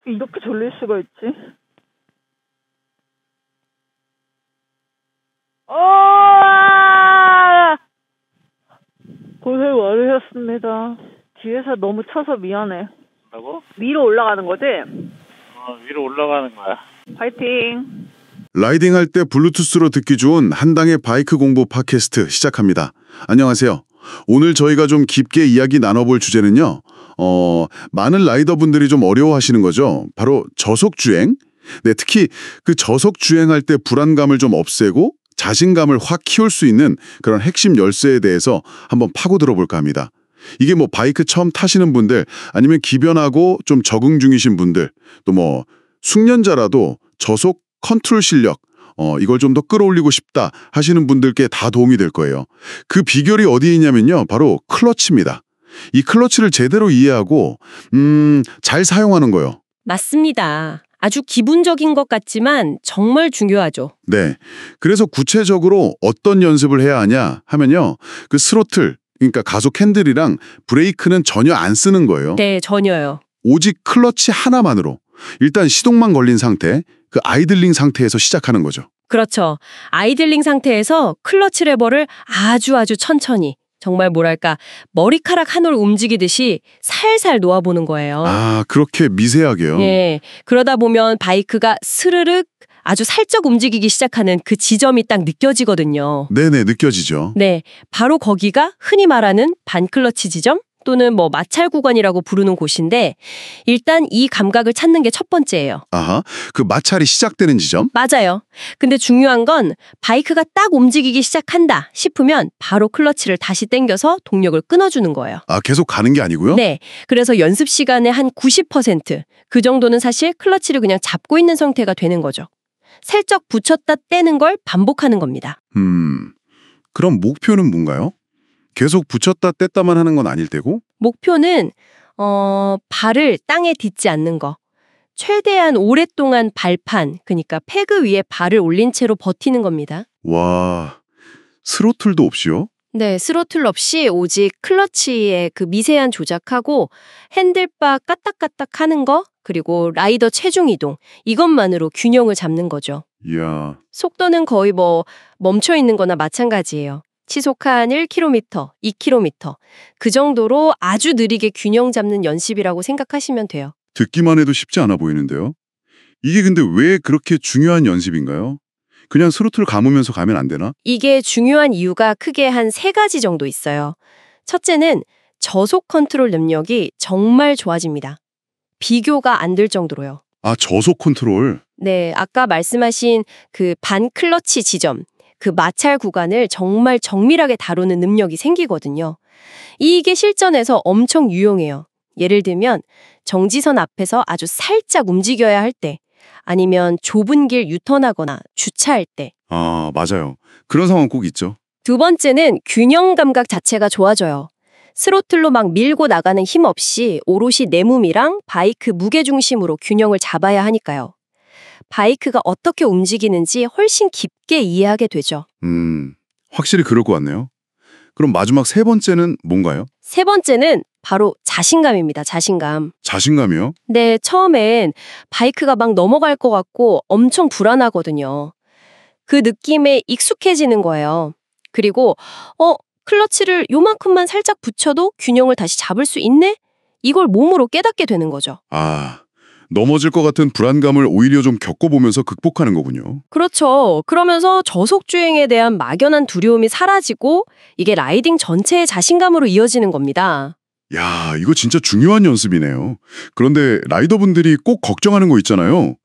이렇게 졸릴 수가 있지? 고생 많으셨습니다. 뒤에서 너무 쳐서 미안해. 뭐라고? 위로 올라가는 거지? 위로 올라가는 거야. 파이팅! 라이딩할 때 블루투스로 듣기 좋은 한당의 바이크 공부 팟캐스트 시작합니다. 안녕하세요. 오늘 저희가 좀 깊게 이야기 나눠볼 주제는요. 많은 라이더분들이 좀 어려워하시는 거죠. 바로 저속주행. 네, 특히 그 저속주행할 때 불안감을 좀 없애고 자신감을 확 키울 수 있는 그런 핵심 열쇠에 대해서 한번 파고 들어볼까 합니다. 이게 뭐 바이크 처음 타시는 분들 아니면 기변하고 좀 적응 중이신 분들 또 뭐 숙련자라도 저속 컨트롤 실력 이걸 좀 더 끌어올리고 싶다 하시는 분들께 다 도움이 될 거예요. 그 비결이 어디에 있냐면요. 바로 클러치입니다. 이 클러치를 제대로 이해하고 잘 사용하는 거요. 맞습니다. 아주 기본적인 것 같지만 정말 중요하죠. 네. 그래서 구체적으로 어떤 연습을 해야 하냐 하면요. 그 스로틀, 그러니까 가속 핸들이랑 브레이크는 전혀 안 쓰는 거예요. 네, 전혀요. 오직 클러치 하나만으로 일단 시동만 걸린 상태, 그 아이들링 상태에서 시작하는 거죠. 그렇죠. 아이들링 상태에서 클러치 레버를 아주 천천히 정말 뭐랄까 머리카락 한 올 움직이듯이 살살 놓아보는 거예요. 아, 그렇게 미세하게요? 예. 그러다 보면 바이크가 스르륵 아주 살짝 움직이기 시작하는 그 지점이 딱 느껴지거든요. 네네, 느껴지죠. 네. 바로 거기가 흔히 말하는 반클러치 지점 또는 뭐 마찰 구간이라고 부르는 곳인데 일단 이 감각을 찾는 게 첫 번째예요. 아하, 그 마찰이 시작되는 지점? 맞아요. 근데 중요한 건 바이크가 딱 움직이기 시작한다 싶으면 바로 클러치를 다시 당겨서 동력을 끊어주는 거예요. 아, 계속 가는 게 아니고요? 네. 그래서 연습 시간의 한 90%, 그 정도는 사실 클러치를 그냥 잡고 있는 상태가 되는 거죠. 살짝 붙였다 떼는 걸 반복하는 겁니다. 그럼 목표는 뭔가요? 계속 붙였다 뗐다만 하는 건 아닐 테고? 목표는 발을 땅에 딛지 않는 거. 최대한 오랫동안 발판, 그러니까 패그 위에 발을 올린 채로 버티는 겁니다. 와, 스로틀도 없이요? 네, 스로틀 없이 오직 클러치의 그 미세한 조작하고 핸들바 까딱까딱 하는 거, 그리고 라이더 체중 이동, 이것만으로 균형을 잡는 거죠. 이야. 속도는 거의 뭐 멈춰 있는 거나 마찬가지예요. 시속 한 1km, 2km. 그 정도로 아주 느리게 균형 잡는 연습이라고 생각하시면 돼요. 듣기만 해도 쉽지 않아 보이는데요? 이게 근데 왜 그렇게 중요한 연습인가요? 그냥 스로틀 감으면서 가면 안 되나? 이게 중요한 이유가 크게 한 3가지 정도 있어요. 첫째는 저속 컨트롤 능력이 정말 좋아집니다. 비교가 안 될 정도로요. 아, 저속 컨트롤. 네, 아까 말씀하신 그 반클러치 지점, 그 마찰 구간을 정말 정밀하게 다루는 능력이 생기거든요. 이게 실전에서 엄청 유용해요. 예를 들면 정지선 앞에서 아주 살짝 움직여야 할 때, 아니면 좁은 길 유턴하거나 주차할 때. 아, 맞아요. 그런 상황 꼭 있죠. 두 번째는 균형 감각 자체가 좋아져요. 스로틀로 막 밀고 나가는 힘 없이 오롯이 내 몸이랑 바이크 무게 중심으로 균형을 잡아야 하니까요. 바이크가 어떻게 움직이는지 훨씬 깊게 이해하게 되죠. 확실히 그럴 것 같네요. 그럼 마지막 세 번째는 뭔가요? 세 번째는 바로 자신감입니다. 자신감. 자신감이요? 네, 처음엔 바이크가 막 넘어갈 것 같고 엄청 불안하거든요. 그 느낌에 익숙해지는 거예요. 그리고 클러치를 요만큼만 살짝 붙여도 균형을 다시 잡을 수 있네? 이걸 몸으로 깨닫게 되는 거죠. 아, 넘어질 것 같은 불안감을 오히려 좀 겪어보면서 극복하는 거군요. 그렇죠. 그러면서 저속주행에 대한 막연한 두려움이 사라지고 이게 라이딩 전체의 자신감으로 이어지는 겁니다. 야, 이거 진짜 중요한 연습이네요. 그런데 라이더분들이 꼭 걱정하는 거 있잖아요.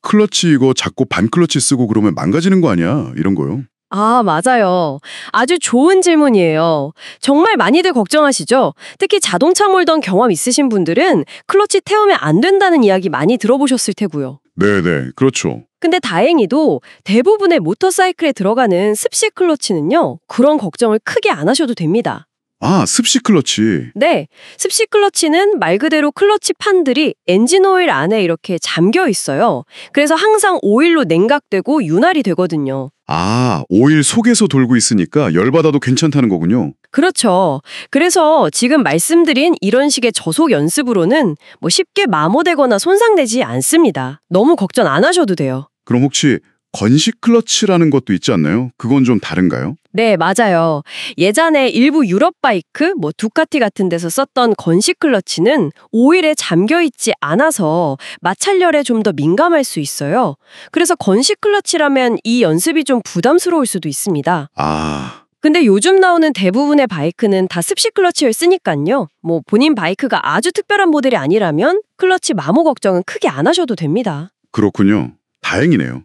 클러치 이거 자꾸 반클러치 쓰고 그러면 망가지는 거 아니야? 이런 거요. 아, 맞아요. 아주 좋은 질문이에요. 정말 많이들 걱정하시죠? 특히 자동차 몰던 경험 있으신 분들은 클러치 태우면 안 된다는 이야기 많이 들어보셨을 테고요. 네네, 그렇죠. 근데 다행히도 대부분의 모터사이클에 들어가는 습식 클러치는요, 그런 걱정을 크게 안 하셔도 됩니다. 아, 습식 클러치. 네, 습식 클러치는 말 그대로 클러치 판들이 엔진 오일 안에 이렇게 잠겨 있어요. 그래서 항상 오일로 냉각되고 윤활이 되거든요. 아, 오일 속에서 돌고 있으니까 열받아도 괜찮다는 거군요. 그렇죠. 그래서 지금 말씀드린 이런 식의 저속 연습으로는 뭐 쉽게 마모되거나 손상되지 않습니다. 너무 걱정 안 하셔도 돼요. 그럼 혹시 건식 클러치라는 것도 있지 않나요? 그건 좀 다른가요? 네, 맞아요. 예전에 일부 유럽 바이크, 뭐 두카티 같은 데서 썼던 건식 클러치는 오일에 잠겨 있지 않아서 마찰열에 좀 더 민감할 수 있어요. 그래서 건식 클러치라면 이 연습이 좀 부담스러울 수도 있습니다. 아, 근데 요즘 나오는 대부분의 바이크는 다 습식 클러치를 쓰니까요. 뭐 본인 바이크가 아주 특별한 모델이 아니라면 클러치 마모 걱정은 크게 안 하셔도 됩니다. 그렇군요. 다행이네요.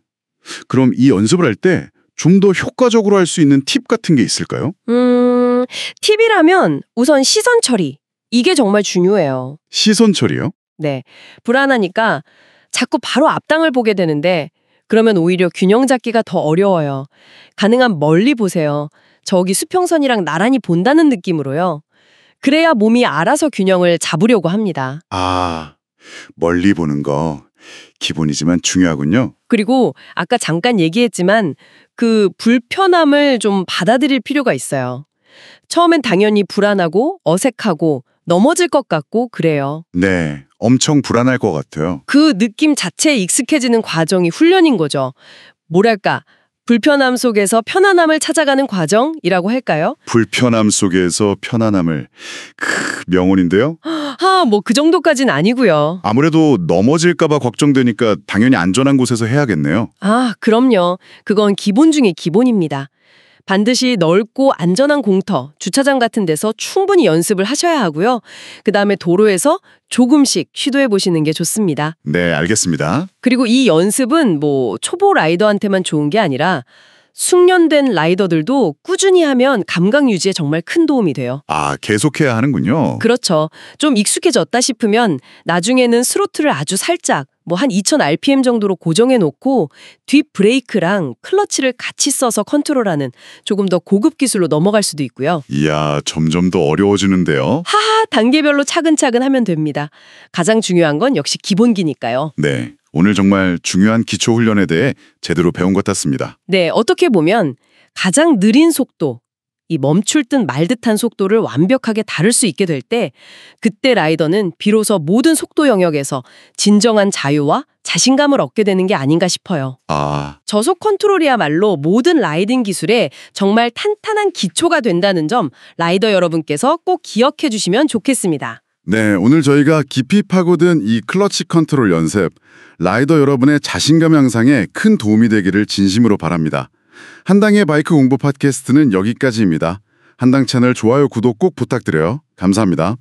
그럼 이 연습을 할 때 좀 더 효과적으로 할 수 있는 팁 같은 게 있을까요? 팁이라면 우선 시선 처리. 이게 정말 중요해요. 시선 처리요? 네. 불안하니까 자꾸 바로 앞당을 보게 되는데 그러면 오히려 균형 잡기가 더 어려워요. 가능한 멀리 보세요. 저기 수평선이랑 나란히 본다는 느낌으로요. 그래야 몸이 알아서 균형을 잡으려고 합니다. 아, 멀리 보는 거 기본이지만 중요하군요. 그리고 아까 잠깐 얘기했지만 그 불편함을 좀 받아들일 필요가 있어요. 처음엔 당연히 불안하고 어색하고 넘어질 것 같고 그래요. 네, 엄청 불안할 것 같아요. 그 느낌 자체에 익숙해지는 과정이 훈련인 거죠. 뭐랄까, 불편함 속에서 편안함을 찾아가는 과정이라고 할까요? 불편함 속에서 편안함을. 명언인데요? 뭐 그 정도까진 아니고요. 아무래도 넘어질까 봐 걱정되니까 당연히 안전한 곳에서 해야겠네요. 그럼요. 그건 기본 중에 기본입니다. 반드시 넓고 안전한 공터, 주차장 같은 데서 충분히 연습을 하셔야 하고요. 그다음에 도로에서 조금씩 시도해 보시는 게 좋습니다. 네, 알겠습니다. 그리고 이 연습은 뭐 초보 라이더한테만 좋은 게 아니라 숙련된 라이더들도 꾸준히 하면 감각 유지에 정말 큰 도움이 돼요. 아, 계속해야 하는군요. 그렇죠. 좀 익숙해졌다 싶으면 나중에는 스로틀을 아주 살짝 뭐 한 2000rpm 정도로 고정해 놓고 뒷 브레이크랑 클러치를 같이 써서 컨트롤하는 조금 더 고급 기술로 넘어갈 수도 있고요. 이야, 점점 더 어려워지는데요. 단계별로 차근차근 하면 됩니다. 가장 중요한 건 역시 기본기니까요. 네, 오늘 정말 중요한 기초 훈련에 대해 제대로 배운 것 같습니다. 네, 어떻게 보면 가장 느린 속도, 이 멈출 듯 말 듯한 속도를 완벽하게 다룰 수 있게 될 때 그때 라이더는 비로소 모든 속도 영역에서 진정한 자유와 자신감을 얻게 되는 게 아닌가 싶어요. 아, 저속 컨트롤이야말로 모든 라이딩 기술에 정말 탄탄한 기초가 된다는 점 라이더 여러분께서 꼭 기억해 주시면 좋겠습니다. 네, 오늘 저희가 깊이 파고든 이 클러치 컨트롤 연습, 라이더 여러분의 자신감 향상에 큰 도움이 되기를 진심으로 바랍니다. 한당의 바이크 공부 팟캐스트는 여기까지입니다. 한당 채널 좋아요, 구독 꼭 부탁드려요. 감사합니다.